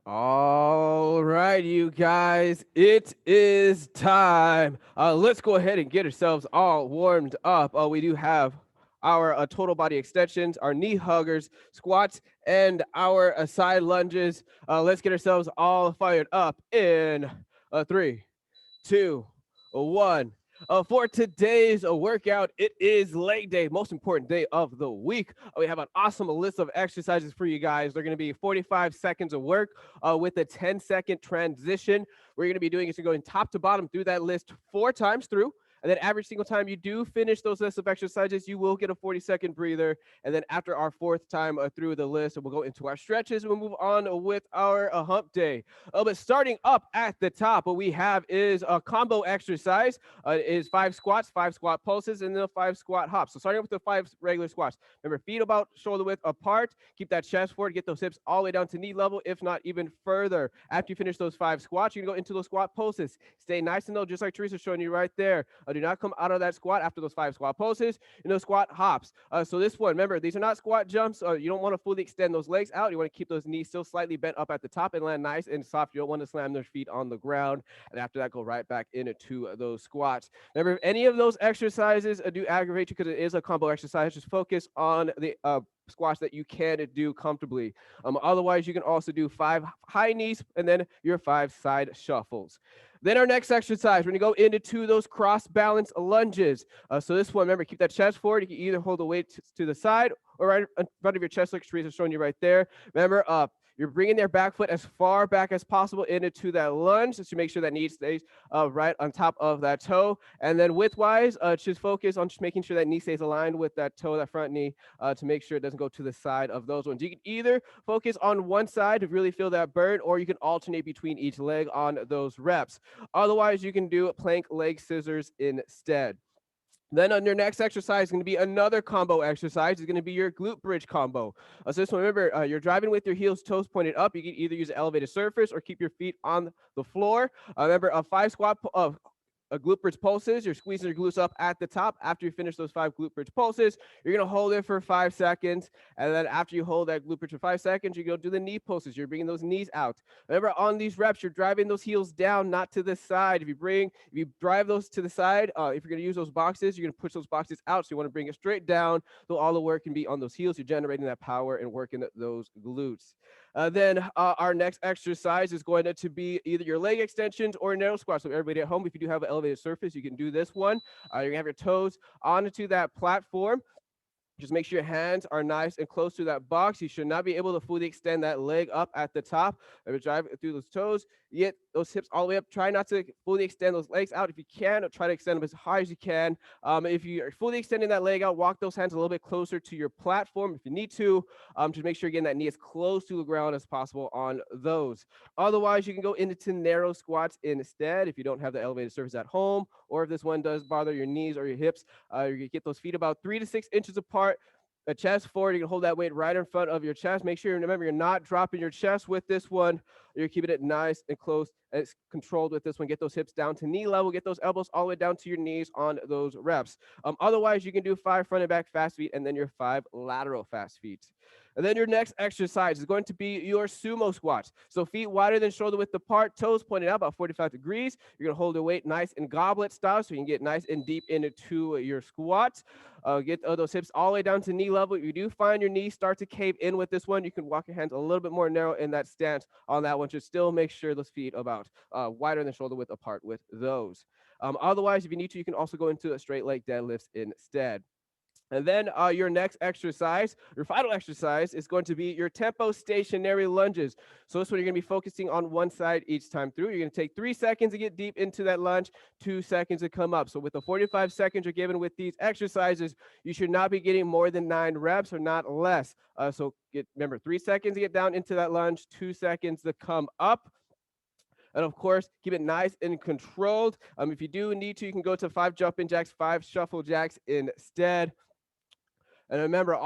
All right, you guys, it is time. Let's go ahead and get ourselves all warmed up. We do have our total body extensions, our knee huggers, squats, and our side lunges. Let's get ourselves all fired up in three, two, one. For today's workout, it is leg day, most important day of the week. We have an awesome list of exercises for you guys. They're going to be 45 seconds of work with a 10-second transition. We're going to be doing is going top to bottom through that list 4 times through. And then every single time you do finish those list of exercises, you will get a 40-second breather. And then after our fourth time through the list, we'll go into our stretches. We'll move on with our hump day. But starting up at the top, what we have is a combo exercise. Is 5 squats, 5 squat pulses, and then 5 squat hops. So starting with the 5 regular squats. Remember, feet about shoulder width apart. Keep that chest forward. Get those hips all the way down to knee level, if not even further. After you finish those 5 squats, you can go into those squat pulses. Stay nice and low, just like Teresa's showing you right there. Do not come out of that squat after those 5 squat pulses. Squat hops. So this one, remember, these are not squat jumps. You don't want to fully extend those legs out. You want to keep those knees still slightly bent up at the top and land nice and soft. You don't want to slam their feet on the ground. And after that, go right back into those squats. Remember, if any of those exercises do aggravate you because it is a combo exercise, just focus on the squats that you can do comfortably. Otherwise, you can also do 5 high knees and then your 5 side shuffles. Then our next exercise, we're going to go into those cross balance lunges. So this one, remember, keep that chest forward. You can either hold the weight to the side or right in front of your chest, like Teresa showing you right there. Remember, you're bringing their back foot as far back as possible into that lunge just to make sure that knee stays right on top of that toe. And then width-wise, just focus on just making sure that knee stays aligned with that toe, that front knee, to make sure it doesn't go to the side of those ones. You can either focus on one side to really feel that burn, or you can alternate between each leg on those reps. Otherwise, you can do plank leg scissors instead. Then on your next exercise is going to be another combo exercise. It's going to be your glute bridge combo. So this one, remember, you're driving with your heels, toes pointed up. You can either use an elevated surface or keep your feet on the floor. Remember, a 5 squat glute bridge pulses. You're squeezing your glutes up at the top. After you finish those 5 glute bridge pulses, you're going to hold it for 5 seconds. And then after you hold that glute bridge for 5 seconds, you go do the knee pulses. You're bringing those knees out. Remember, on these reps, you're driving those heels down, not to the side. If you drive those to the side, if you're going to use those boxes, you're going to push those boxes out. So you want to bring it straight down. So all the work can be on those heels. You're generating that power and working those glutes. Then our next exercise is going to be either your leg extensions or narrow squats. So everybody at home, if you do have an elevated surface, you can do this one. You're gonna have your toes onto that platform. Just make sure your hands are nice and close to that box. You should not be able to fully extend that leg up at the top. Drive through those toes, get those hips all the way up. Try not to fully extend those legs out. If you can, try to extend them as high as you can. If you are fully extending that leg out, walk those hands a little bit closer to your platform if you need to. Just make sure, again, that knee is close to the ground as possible on those. Otherwise, you can go into narrow squats instead if you don't have the elevated surface at home, or if this one does bother your knees or your hips. You can get those feet about 3 to 6 inches apart, a chest forward. You can hold that weight right in front of your chest. Make sure, remember, you're not dropping your chest with this one. You're keeping it nice and close and it's controlled with this one. Get those hips down to knee level. Get those elbows all the way down to your knees on those reps. Otherwise, you can do 5 front and back fast feet and then your 5 lateral fast feet. And then your next exercise is going to be your sumo squats. So feet wider than shoulder width apart, toes pointed out about 45 degrees. You're going to hold your weight nice and goblet style so you can get nice and deep into your squats. Get those hips all the way down to knee level. If you do find your knees start to cave in with this one, you can walk your hands a little bit more narrow in that stance on that one. Just still make sure those feet about wider than shoulder width apart with those. Otherwise, if you need to, you can also go into a straight leg deadlifts instead. And then your next exercise, your final exercise, is going to be your tempo stationary lunges. So this one, you're going to be focusing on one side each time through. You're going to take 3 seconds to get deep into that lunge, 2 seconds to come up. So with the 45 seconds you're given with these exercises, you should not be getting more than 9 reps or not less. Remember, 3 seconds to get down into that lunge, 2 seconds to come up. And of course, keep it nice and controlled. If you do need to, you can go to 5 jumping jacks, 5 shuffle jacks instead. And remember,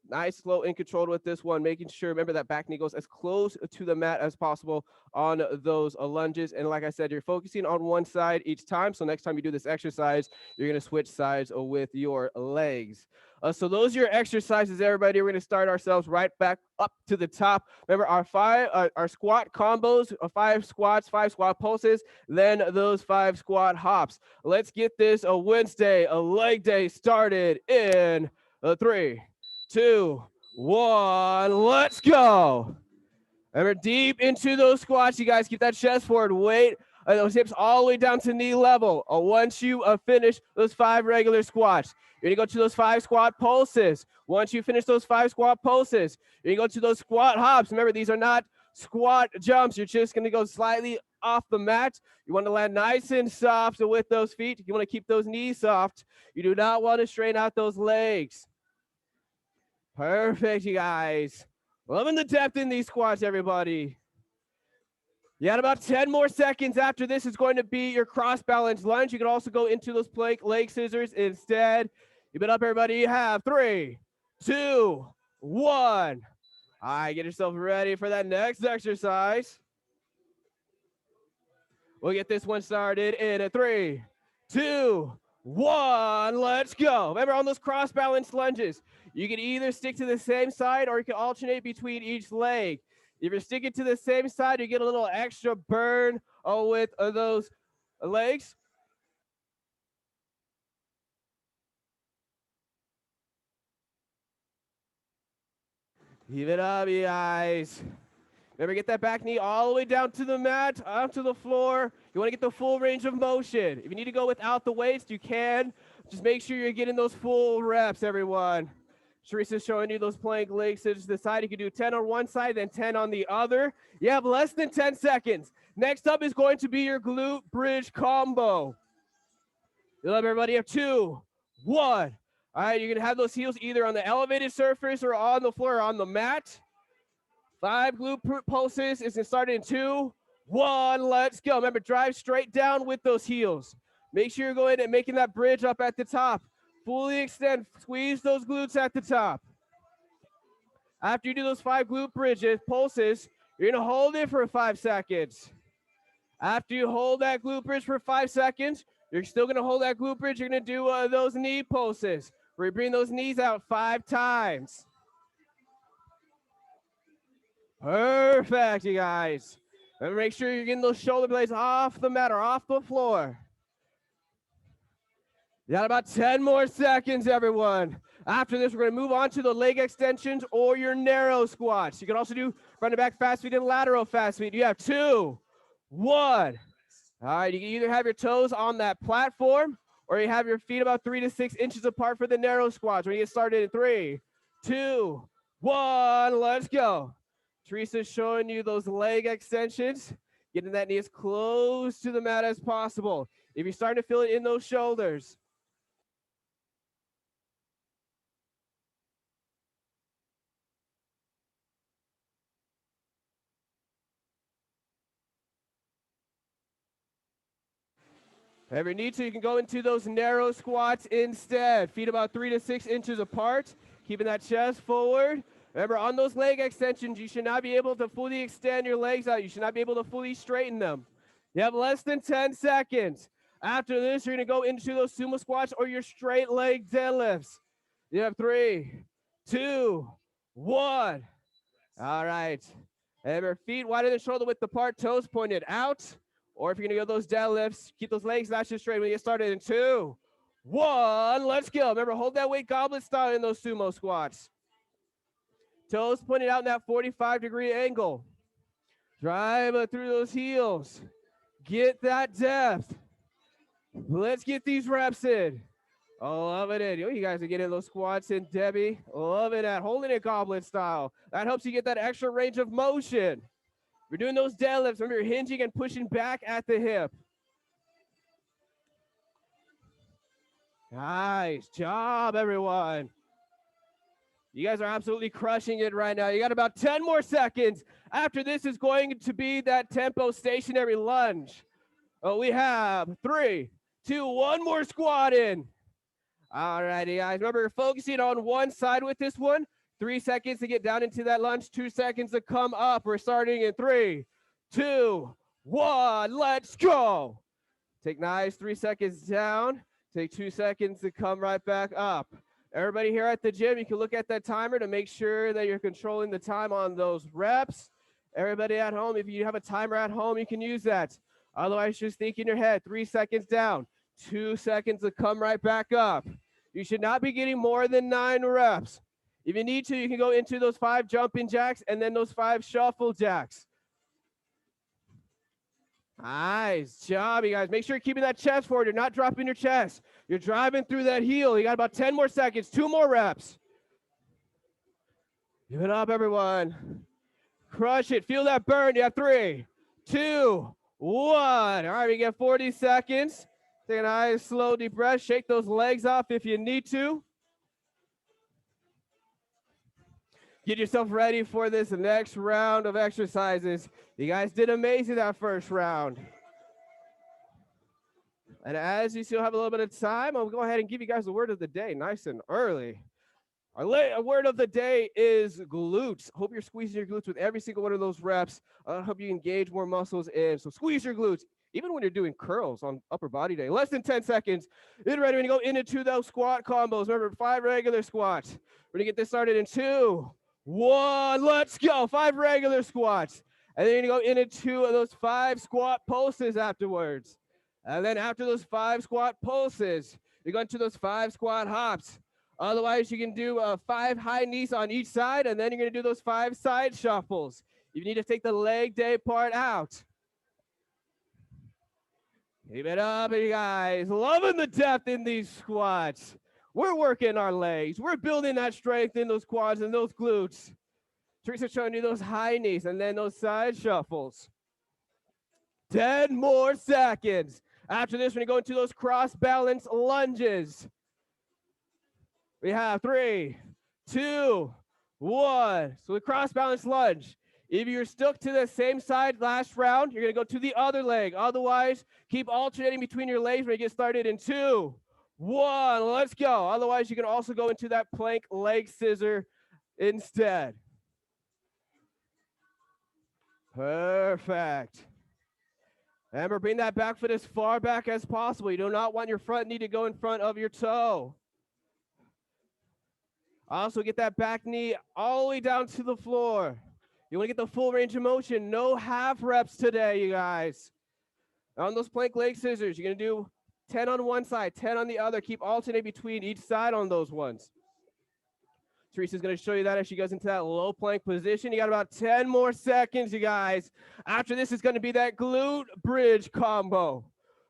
nice, slow, and controlled with this one, making sure, remember, that back knee goes as close to the mat as possible on those lunges. And like I said, you're focusing on one side each time. So next time you do this exercise, you're going to switch sides with your legs. So those are your exercises, everybody. We're going to start ourselves right back up to the top. Remember our squat combos, 5 squats, 5 squat pulses, then those 5 squat hops. Let's get this a Wednesday, a leg day started in 3, 2, 1. Let's go. Remember, deep into those squats, you guys keep that chest forward, weight those hips all the way down to knee level. Once you finish those 5 regular squats, you're gonna go to those 5 squat pulses. Once you finish those 5 squat pulses, you're gonna go to those squat hops. Remember, these are not squat jumps. You're just gonna go slightly off the mat. You want to land nice and soft with those feet. You want to keep those knees soft. You do not want to strain out those legs. Perfect, you guys. Loving the depth in these squats, everybody. You got about 10 more seconds. After this is going to be your cross balance lunge. You can also go into those plank leg scissors instead. You've been up, everybody. You have 3, 2, 1. All right, get yourself ready for that next exercise. We'll get this one started in a 3, 2, 1. Let's go. Remember, on those cross balance lunges, you can either stick to the same side or you can alternate between each leg. If you're sticking to the same side, you get a little extra burn with those legs. Keep it up, you guys. Remember, get that back knee all the way down to the mat, onto the floor. You want to get the full range of motion. If you need to go without the weights, you can. Just make sure you're getting those full reps, everyone. Teresa's showing you those plank leg scissors to the side. You can do 10 on one side, then 10 on the other. You have less than 10 seconds. Next up is going to be your glute bridge combo. You'll have everybody have 2, 1. All right, you're going to have those heels either on the elevated surface or on the floor or on the mat. 5 glute pulses. It's going to start in 2, 1. Let's go. Remember, drive straight down with those heels. Make sure you're going and making that bridge up at the top. Fully extend, squeeze those glutes at the top. After you do those 5 glute pulses, you're gonna hold it for 5 seconds. After you hold that glute bridge for 5 seconds, you're still gonna hold that glute bridge. You're gonna do those knee pulses, where you bring those knees out 5 times. Perfect, you guys. And make sure you're getting those shoulder blades off the mat or off the floor. You got about 10 more seconds, everyone. After this, we're going to move on to the leg extensions or your narrow squats. You can also do front and back fast feet and lateral fast feet. You have 2, 1. All right, you can either have your toes on that platform or you have your feet about 3 to 6 inches apart for the narrow squats. We're going to get started in 3, 2, 1. Let's go. Teresa's showing you those leg extensions, getting that knee as close to the mat as possible. If you're starting to feel it in those shoulders, if you need to, you can go into those narrow squats instead. Feet about 3 to 6 inches apart, keeping that chest forward. Remember, on those leg extensions, you should not be able to fully extend your legs out. You should not be able to fully straighten them. You have less than 10 seconds. After this, you're going to go into those sumo squats or your straight leg deadlifts. You have 3, 2, 1. All right. Remember, feet wider than shoulder width apart, toes pointed out. Or if you're going to go those deadlifts, keep those legs nice and straight when you get started in 2, 1. Let's go. Remember, hold that weight goblet style in those sumo squats. Toes pointed out in that 45-degree angle. Drive through those heels. Get that depth. Let's get these reps in. Oh, loving it. You guys are getting those squats in, Debbie. Loving that. Holding it goblet style. That helps you get that extra range of motion. We're doing those deadlifts. Remember, you're hinging and pushing back at the hip. Nice job, everyone. You guys are absolutely crushing it right now. You got about 10 more seconds. After this is going to be that tempo stationary lunge. Oh, we have 3, 2, 1 more squat in. All righty, guys. Remember, you're focusing on one side with this one. 3 seconds to get down into that lunge. 2 seconds to come up. We're starting in 3, 2, 1. Let's go. Take nice 3 seconds down. Take 2 seconds to come right back up. Everybody here at the gym, you can look at that timer to make sure that you're controlling the time on those reps. Everybody at home, if you have a timer at home, you can use that. Otherwise, just think in your head, 3 seconds down, 2 seconds to come right back up. You should not be getting more than 9 reps. If you need to, you can go into those 5 jumping jacks and then those 5 shuffle jacks. Nice job, you guys. Make sure you're keeping that chest forward. You're not dropping your chest. You're driving through that heel. You got about 10 more seconds, 2 more reps. Give it up, everyone. Crush it. Feel that burn. You have 3, 2, 1. All right, we get 40 seconds. Take a nice, slow, deep breath. Shake those legs off if you need to. Get yourself ready for this next round of exercises. You guys did amazing that first round. And as you still have a little bit of time, I'll go ahead and give you guys the word of the day nice and early. Our word of the day is glutes. Hope you're squeezing your glutes with every single one of those reps. I hope you engage more muscles in. So squeeze your glutes, even when you're doing curls on upper body day. Less than 10 seconds. Get ready when you go into those squat combos. Remember, 5 regular squats. We're going to get this started in 2, 1. Let's go. 5 regular squats. And then you're going to go into those 5 squat pulses afterwards. And then after those 5 squat pulses, you're going to those 5 squat hops. Otherwise, you can do 5 high knees on each side, and then you're going to do those 5 side shuffles. You need to take the leg day part out. Keep it up, you guys. Loving the depth in these squats. We're working our legs. We're building that strength in those quads and those glutes. Teresa's showing you those high knees and then those side shuffles. 10 more seconds. After this, we're going to go into those cross balance lunges. We have 3, 2, 1. So the cross balance lunge. If you're stuck to the same side last round, you're going to go to the other leg. Otherwise, keep alternating between your legs when you get started in 2, 1. Let's go. Otherwise, you can also go into that plank leg scissor instead. Perfect. Remember, bring that back foot as far back as possible. You do not want your front knee to go in front of your toe. Also, get that back knee all the way down to the floor. You want to get the full range of motion. No half reps today, you guys. On those plank leg scissors, you're going to do 10 on one side, 10 on the other. Keep alternating between each side on those ones. Teresa's going to show you that as she goes into that low plank position. You got about 10 more seconds, you guys. After this is going to be that glute bridge combo.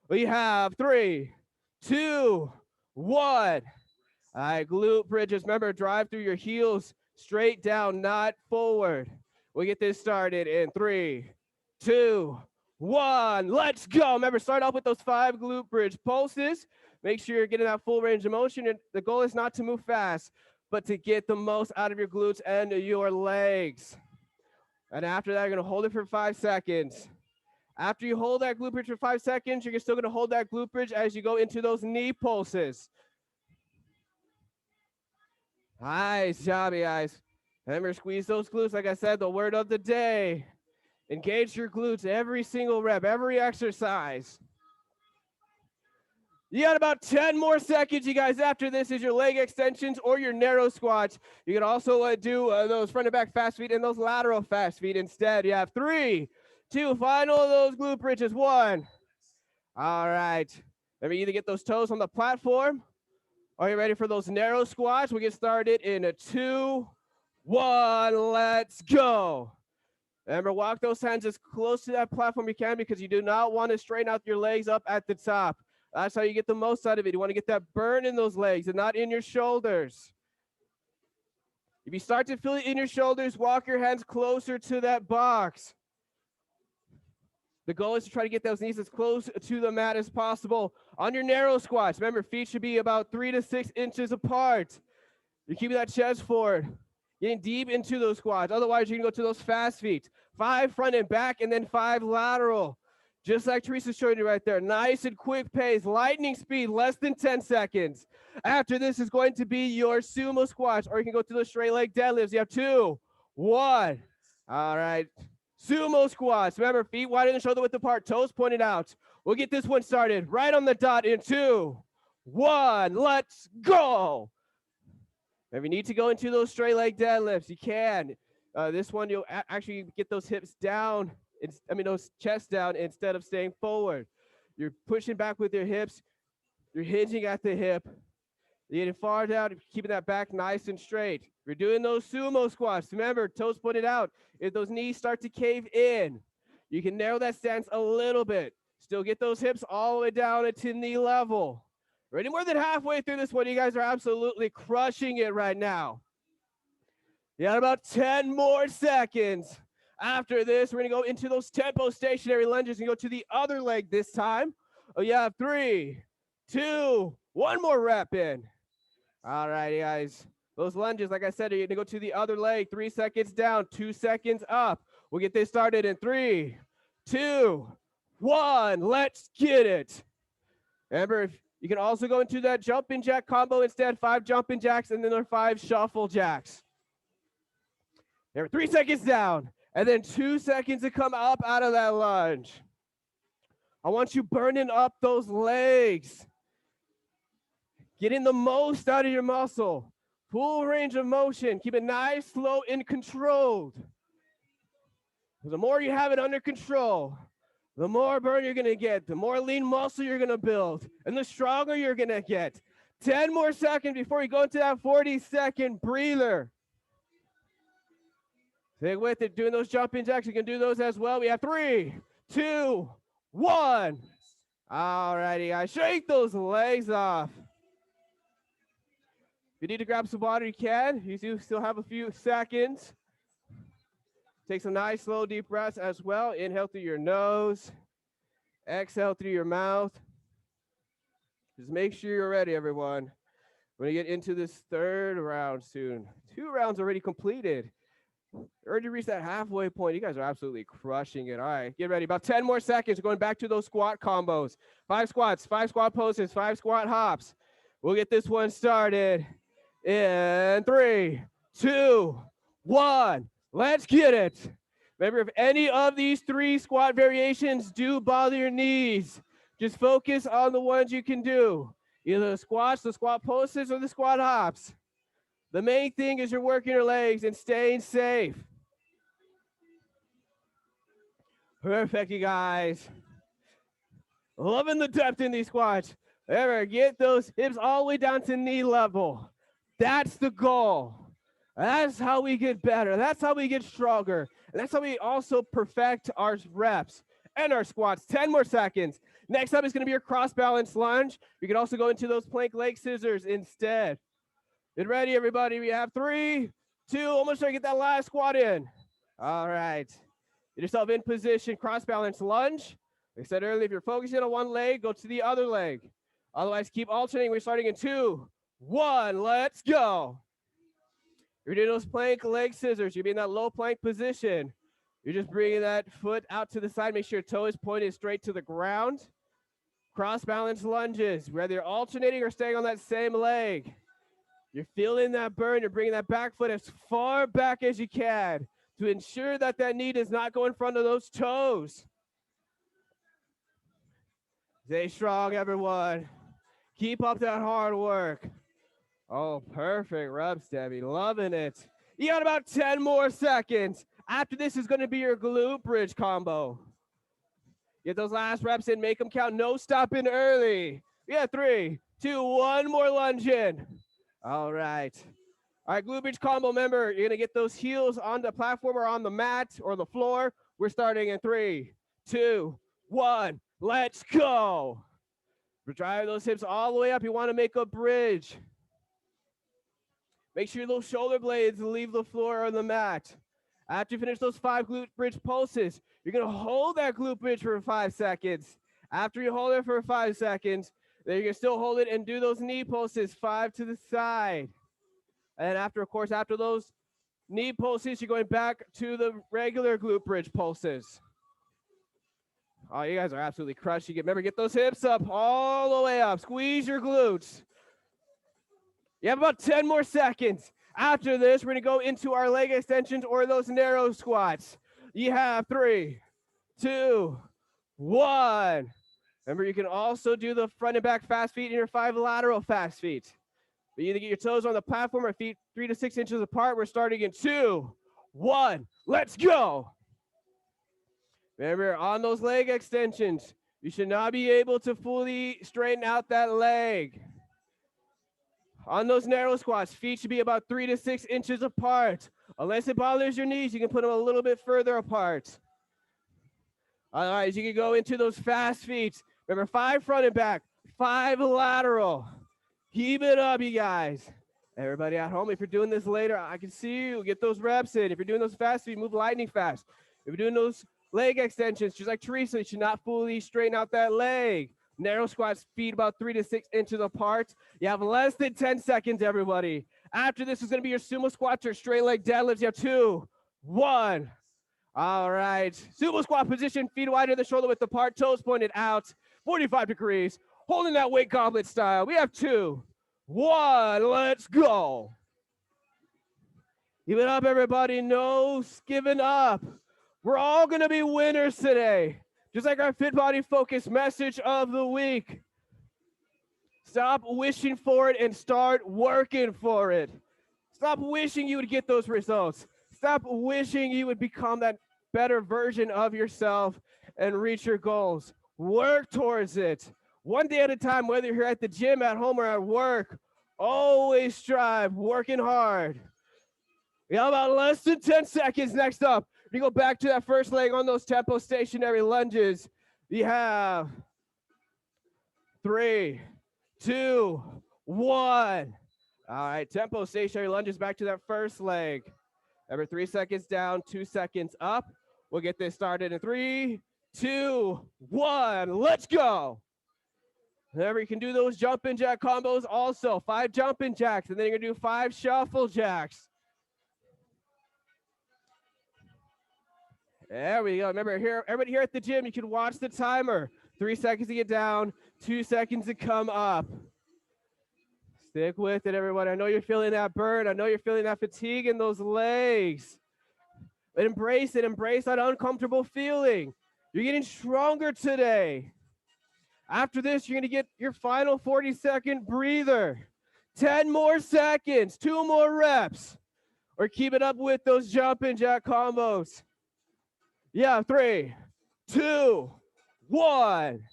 We have 3, 2, 1. All right, glute bridges. Remember, drive through your heels straight down, not forward. We'll get this started in 3, 2, 1. Let's go. Remember, start off with those 5 glute bridge pulses. Make sure you're getting that full range of motion. And the goal is not to move fast, but to get the most out of your glutes and your legs. And after that, you're going to hold it for 5 seconds. After you hold that glute bridge for 5 seconds, you're still going to hold that glute bridge as you go into those knee pulses. Nice job, you guys. Remember, squeeze those glutes. Like I said, the word of the day. Engage your glutes every single rep, every exercise. You got about 10 more seconds, you guys. After this is your leg extensions or your narrow squats. You can also do those front and back fast feet and those lateral fast feet instead. You have 3, 2, final of those glute bridges, 1. All right. Remember, either get those toes on the platform. Are you ready for those narrow squats? We'll get started in a 2, 1. Let's go. Remember, walk those hands as close to that platform you can because you do not want to straighten out your legs up at the top. That's how you get the most out of it. You want to get that burn in those legs and not in your shoulders. If you start to feel it in your shoulders, walk your hands closer to that box. The goal is to try to get those knees as close to the mat as possible. On your narrow squats, remember, feet should be about 3 to 6 inches apart. You're keeping that chest forward, getting deep into those squats. Otherwise, you can go to those fast feet. 5 front and back, and then 5 lateral. Just like Teresa showed you right there. Nice and quick pace, lightning speed, less than 10 seconds. After this is going to be your sumo squats, or you can go to those straight leg deadlifts. You have 2, 1. All right. Sumo squats. Remember, feet wider than shoulder width apart, toes pointed out. We'll get this one started right on the dot in 2, 1. Let's go. If you need to go into those straight leg deadlifts, you can. This one, you'll actually get those hips down. Those chests down instead of staying forward. You're pushing back with your hips. You're hinging at the hip. You're getting far down, keeping that back nice and straight. You're doing those sumo squats. Remember, toes pointed out. If those knees start to cave in, you can narrow that stance a little bit. Still get those hips all the way down to knee level. Already more than halfway through this one. You guys are absolutely crushing it right now. You got about 10 more seconds. After this, we're going to go into those tempo stationary lunges and go to the other leg this time. Oh, yeah, 3, 2, 1 more rep in. All righty, guys. Those lunges, like I said, are going to go to the other leg. 3 seconds down, 2 seconds up. We'll get this started in 3, 2, 1. Let's get it. Remember, if you can also go into that jumping jack combo instead. 5 jumping jacks and then there are 5 shuffle jacks. There are 3 seconds down and then 2 seconds to come up out of that lunge. I want you burning up those legs. Getting the most out of your muscle. Full range of motion. Keep it nice, slow, and controlled. The more you have it under control, the more burn you're going to get, the more lean muscle you're going to build, and the stronger you're going to get. 10 more seconds before you go into that 40-second breather. Stay with it, doing those jumping jacks. You can do those as well. We have 3, 2, 1. All righty, guys. Shake those legs off. If you need to grab some water, you can. You do still have a few seconds. Take some nice, slow, deep breaths as well. Inhale through your nose. Exhale through your mouth. Just make sure you're ready, everyone. We're going to get into this third round soon. 2 rounds already completed. Already reached that halfway point. You guys are absolutely crushing it. All right, get ready. About 10 more seconds. We're going back to those squat combos. 5 squats, 5 squat poses, 5 squat hops. We'll get this one started in 3, 2, 1. Let's get it. Remember, if any of these 3 squat variations do bother your knees, just focus on the ones you can do. Either the squats, the squat poses, or the squat hops. The main thing is you're working your legs and staying safe. Perfect, you guys. Loving the depth in these squats. Remember, get those hips all the way down to knee level. That's the goal. That's how we get better. That's how we get stronger. And that's how we also perfect our reps and our squats. 10 more seconds. Next up is going to be your cross balance lunge. You can also go into those plank leg scissors instead. Get ready, everybody. We have 3, 2, almost trying to get that last squat in. All right. Get yourself in position, cross balance lunge. Like I said earlier, if you're focusing on one leg, go to the other leg. Otherwise, keep alternating. We're starting in 2, 1. Let's go. You're doing those plank leg scissors. You'll be in that low plank position. You're just bringing that foot out to the side. Make sure your toe is pointed straight to the ground. Cross balance lunges, whether you're alternating or staying on that same leg. You're feeling that burn. You're bringing that back foot as far back as you can to ensure that that knee does not go in front of those toes. Stay strong, everyone. Keep up that hard work. Oh, perfect reps, Debbie. Loving it. You got about 10 more seconds. After this is going to be your glute bridge combo. Get those last reps in. Make them count. No stopping early. Yeah, 3, 2, 1 more lunge in. All right. All right, glute bridge combo. Remember, you're going to get those heels on the platform or on the mat or the floor. We're starting in 3, 2, 1. Let's go. Drive those hips all the way up. You want to make a bridge. Make sure those shoulder blades leave the floor or the mat. After you finish those 5 glute bridge pulses, you're going to hold that glute bridge for 5 seconds. After you hold it for 5 seconds, then you're going to still hold it and do those knee pulses, 5 to the side. And after, of course, after those knee pulses, you're going back to the regular glute bridge pulses. Oh, you guys are absolutely crushing it. Remember, get those hips up all the way up. Squeeze your glutes. You have about 10 more seconds. After this, we're going to go into our leg extensions or those narrow squats. You have 3, 2, 1. Remember, you can also do the front and back fast feet and your 5 lateral fast feet. You either get your toes on the platform or feet 3 to 6 inches apart. We're starting in 2, 1. Let's go. Remember, on those leg extensions, you should not be able to fully straighten out that leg. On those narrow squats, feet should be about 3 to 6 inches apart. Unless it bothers your knees, you can put them a little bit further apart. All right, you can go into those fast feet. Remember, 5 front and back, 5 lateral. Keep it up, you guys. Everybody at home, if you're doing this later, I can see you. Get those reps in. If you're doing those fast feet, move lightning fast. If you're doing those leg extensions, just like Teresa, you should not fully straighten out that leg. Narrow squats, feet about 3 to 6 inches apart. You have less than 10 seconds, everybody. After this is going to be your sumo squats or straight leg deadlifts. You have 2, 1. All right. Sumo squat position, feet wider than shoulder width apart, toes pointed out, 45 degrees. Holding that weight goblet style. We have 2, 1. Let's go. Give it up, everybody. No giving up. We're all going to be winners today. Just like our Fit Body Focus message of the week. Stop wishing for it and start working for it. Stop wishing you would get those results. Stop wishing you would become that better version of yourself and reach your goals. Work towards it. One day at a time, whether you're at the gym, at home, or at work, always strive, working hard. We have about less than 10 seconds. Next up, we go back to that first leg on those tempo stationary lunges. We have 3, 2, 1. All right, tempo stationary lunges back to that first leg. Every 3 seconds down, 2 seconds up. We'll get this started in 3, 2, 1. Let's go. Remember, you can do those jumping jack combos also. 5 jumping jacks, and then you're going to do 5 shuffle jacks. There we go. Remember, here, everybody here at the gym, you can watch the timer. 3 seconds to get down, 2 seconds to come up. Stick with it, everybody. I know you're feeling that burn. I know you're feeling that fatigue in those legs. But embrace it. Embrace that uncomfortable feeling. You're getting stronger today. After this, you're going to get your final 40-second breather. 10 more seconds, 2 more reps. Or keep it up with those jumping jack combos. Yeah, 3, 2, 1.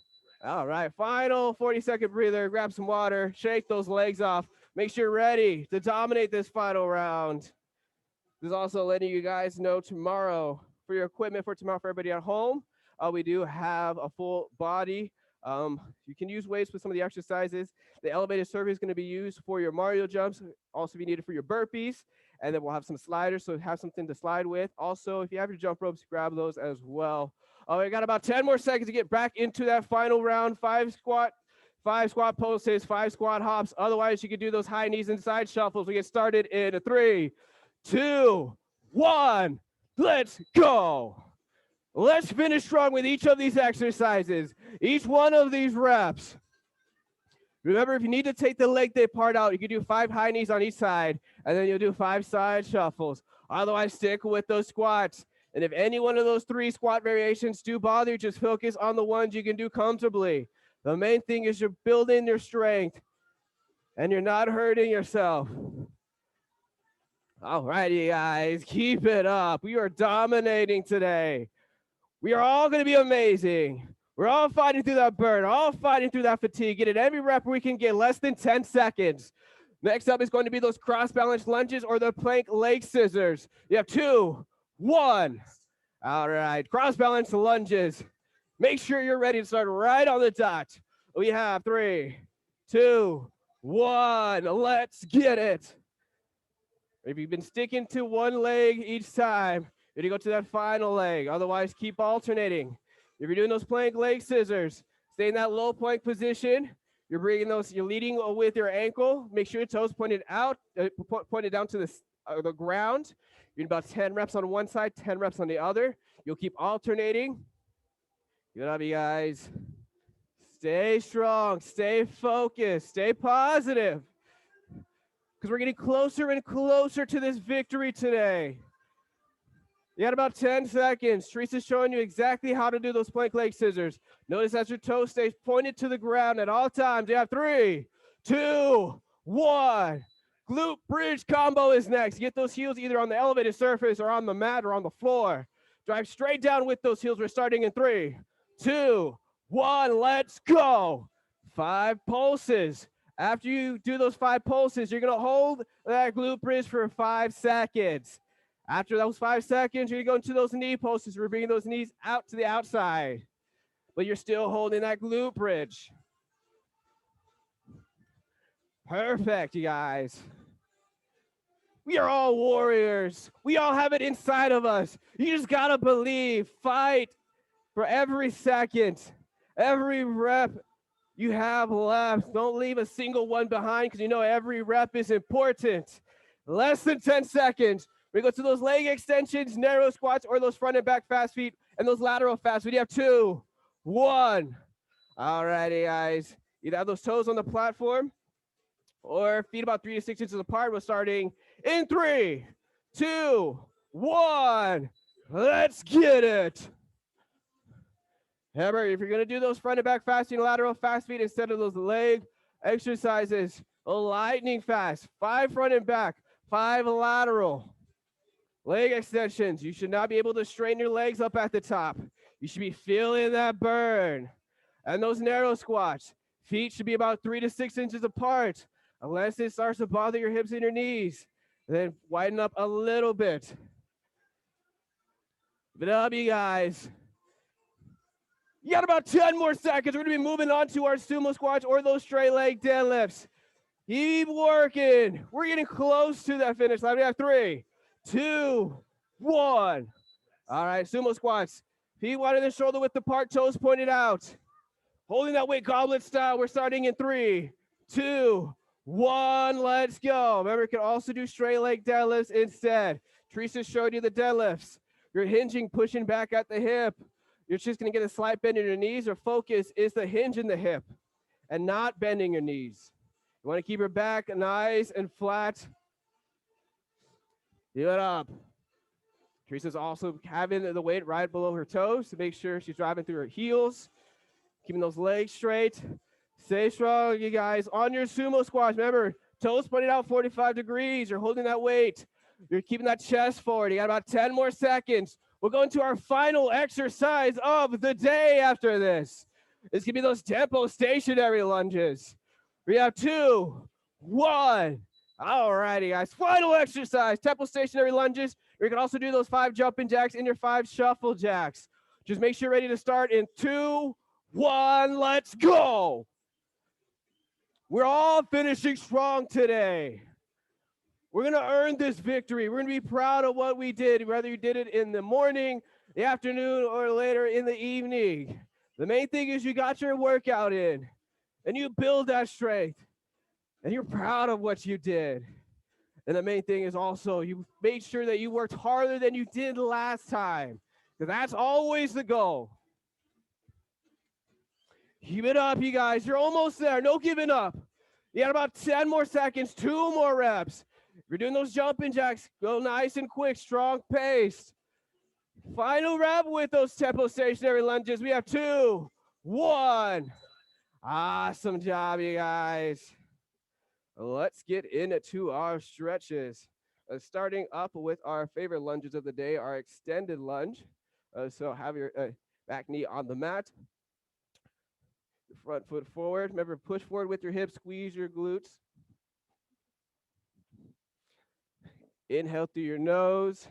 All right, final 40-second breather. Grab some water, shake those legs off. Make sure you're ready to dominate this final round. This is also letting you guys know tomorrow for your equipment for tomorrow for everybody at home. We do have a full body. You can use weights with some of the exercises. The elevated survey is going to be used for your Mario jumps, also be needed for your burpees. And then we'll have some sliders, so have something to slide with. Also, if you have your jump ropes, grab those as well. We got about 10 more seconds to get back into that final round. 5 squat pulses, 5 squat hops. Otherwise, you can do those high knees and side shuffles. We get started in 3, 2, 1. Let's go. Let's finish strong with each of these exercises, each one of these reps. Remember, if you need to take the leg day part out, you can do 5 high knees on each side, and then you'll do 5 side shuffles. Otherwise, stick with those squats. And if any one of those 3 squat variations do bother you, just focus on the ones you can do comfortably. The main thing is you're building your strength, and you're not hurting yourself. All righty, guys, keep it up. We are dominating today. We are all going to be amazing. We're all fighting through that burn, all fighting through that fatigue. Get it every rep we can get, less than 10 seconds. Next up is going to be those cross-balance lunges or the plank leg scissors. You have 2, 1. All right, cross-balance lunges. Make sure you're ready to start right on the dot. We have 3, 2, 1. Let's get it. If you've been sticking to one leg each time, you're going to go to that final leg. Otherwise, keep alternating. If you're doing those plank leg scissors, stay in that low plank position. You're bringing those, you're leading with your ankle. Make sure your toes pointed out, pointed down to the ground. You're doing about 10 reps on one side, 10 reps on the other. You'll keep alternating. Good job, you guys. Stay strong, stay focused, stay positive. Because we're getting closer and closer to this victory today. You got about 10 seconds. Teresa's showing you exactly how to do those plank leg scissors. Notice as your toe stays pointed to the ground at all times. You have 3, 2, one. Glute bridge combo is next. Get those heels either on the elevated surface or on the mat or on the floor. Drive straight down with those heels. We're starting in 3, 2, 1. Let's go. 5 pulses. After you do those 5 pulses, you're going to hold that glute bridge for 5 seconds. After those 5 seconds, you're going to go into those knee pulses. We're bringing those knees out to the outside, but you're still holding that glute bridge. Perfect, you guys. We are all warriors. We all have it inside of us. You just got to believe, fight for every second, every rep you have left. Don't leave a single one behind because you know every rep is important. Less than 10 seconds. We go to those leg extensions, narrow squats, or those front and back fast feet, and those lateral fast feet. You have 2, 1. All righty, guys. Either have those toes on the platform or feet about 3 to 6 inches apart. We're starting in 3, 2, 1. Let's get it. Remember, if you're going to do those front and back fasting lateral fast feet instead of those leg exercises, lightning fast, 5 front and back, 5 lateral. Leg extensions, you should not be able to straighten your legs up at the top. You should be feeling that burn. And those narrow squats, feet should be about 3 to 6 inches apart, unless it starts to bother your hips and your knees. Then widen up a little bit. Give it up, you guys. You got about 10 more seconds. We're going to be moving on to our sumo squats or those straight leg deadlifts. Keep working. We're getting close to that finish line. We have 3, 2, 1. All right, sumo squats. Feet wide in the shoulder width apart, toes pointed out. Holding that weight goblet style. We're starting in 3, 2, 1. Let's go. Remember, you can also do straight leg deadlifts instead. Teresa showed you the deadlifts. You're hinging, pushing back at the hip. You're just going to get a slight bend in your knees. Your focus is the hinge in the hip and not bending your knees. You want to keep your back nice and flat. Give it up. Teresa's also having the weight right below her toes to make sure she's driving through her heels. Keeping those legs straight. Stay strong, you guys. On your sumo squats, remember, toes pointed out 45 degrees. You're holding that weight. You're keeping that chest forward. You got about 10 more seconds. We'll go into our final exercise of the day after this. It's going to be those tempo stationary lunges. We have 2, 1. All righty, guys. Final exercise, tempo stationary lunges. You can also do those 5 jumping jacks and your 5 shuffle jacks. Just make sure you're ready to start in 2, 1. Let's go. We're all finishing strong today. We're going to earn this victory. We're going to be proud of what we did, whether you did it in the morning, the afternoon, or later in the evening. The main thing is you got your workout in, and you build that strength, and you're proud of what you did. And the main thing is also you made sure that you worked harder than you did last time, because that's always the goal. Keep it up, you guys. You're almost there. No giving up. You got about 10 more seconds, 2 more reps. If you're doing those jumping jacks, go nice and quick, strong pace. Final rep with those tempo stationary lunges. We have 2, 1. Awesome job, you guys. Let's get into our stretches. Starting up with our favorite lunges of the day, our extended lunge. So have your back knee on the mat. Front foot forward. Remember, push forward with your hips, squeeze your glutes. Inhale through your nose.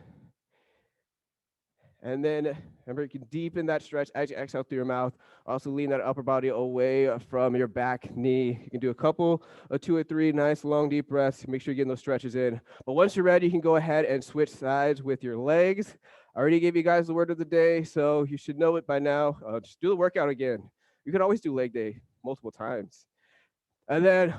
And then remember, you can deepen that stretch as you exhale through your mouth. Also lean that upper body away from your back knee. You can do a couple, 2 or 3 nice long deep breaths. Make sure you're getting those stretches in. But once you're ready, you can go ahead and switch sides with your legs. I already gave you guys the word of the day, so you should know it by now. Just do the workout again. You can always do leg day multiple times. And then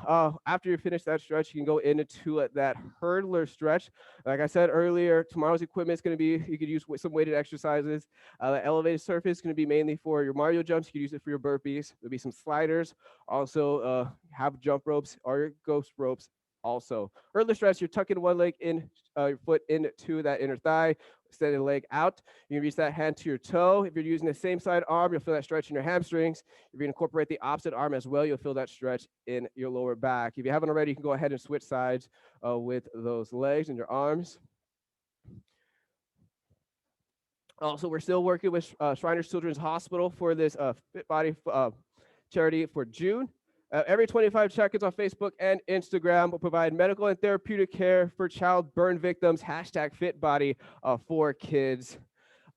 after you finish that stretch, you can go into that hurdler stretch. Like I said earlier, tomorrow's equipment is going to be, you could use some weighted exercises. The elevated surface is going to be mainly for your Mario jumps. You can use it for your burpees. There'll be some sliders. Also have jump ropes or your ghost ropes also. Early stretch, you're tucking one leg in, your foot into that inner thigh, extending the leg out. You can reach that hand to your toe. If you're using the same side arm, you'll feel that stretch in your hamstrings. If you incorporate the opposite arm as well, you'll feel that stretch in your lower back. If you haven't already, you can go ahead and switch sides with those legs and your arms. Also, we're still working with Shriners Children's Hospital for this Fit Body charity for June. Every 25 check-ins on Facebook and Instagram will provide medical and therapeutic care for child burn victims. Hashtag FitBody for kids.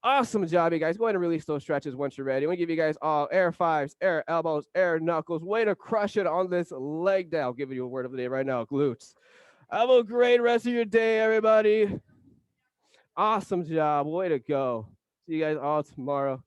Awesome job, you guys. Go ahead and release those stretches once you're ready. I'm gonna give you guys all air fives, air elbows, air knuckles. Way to crush it on this leg day. I'll give you a word of the day right now, glutes. Have a great rest of your day, everybody. Awesome job. Way to go. See you guys all tomorrow.